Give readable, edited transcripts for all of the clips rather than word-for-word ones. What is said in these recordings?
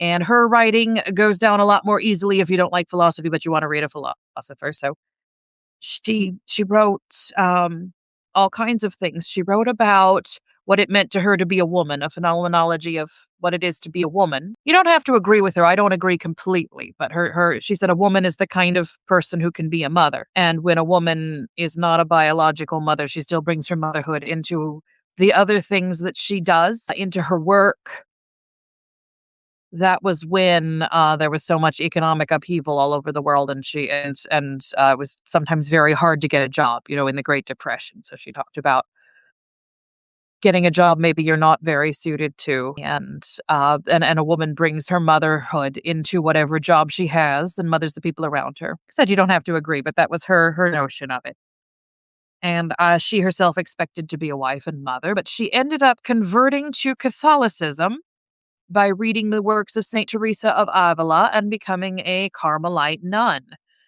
And her writing goes down a lot more easily if you don't like philosophy, but you want to read a philosopher. So she wrote all kinds of things. She wrote about what it meant to her to be a woman, a phenomenology of what it is to be a woman. You don't have to agree with her. I don't agree completely, but she said a woman is the kind of person who can be a mother. And when a woman is not a biological mother, she still brings her motherhood into the other things that she does, into her work. That was when there was so much economic upheaval all over the world, and it was sometimes very hard to get a job, in the Great Depression. So she talked about getting a job maybe you're not very suited to, and a woman brings her motherhood into whatever job she has and mothers the people around her. Said you don't have to agree, but that was her notion of it. And she herself expected to be a wife and mother, but she ended up converting to Catholicism by reading the works of Saint Teresa of Avila and becoming a Carmelite nun.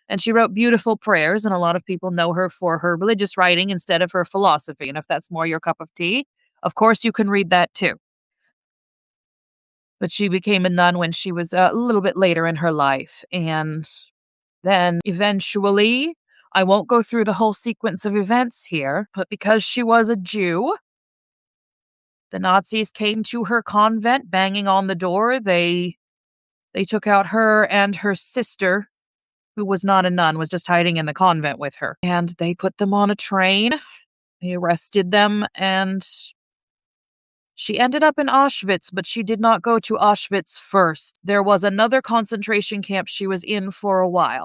And she wrote beautiful prayers, and a lot of people know her for her religious writing instead of her philosophy. And if that's more your cup of tea, of course you can read that too. But she became a nun when she was a little bit later in her life. And then eventually, I won't go through the whole sequence of events here, but because she was a Jew, the Nazis came to her convent banging on the door. They took out her and her sister, who was not a nun, was just hiding in the convent with her. And they put them on a train. They arrested them, and she ended up in Auschwitz, but she did not go to Auschwitz first. There was another concentration camp she was in for a while.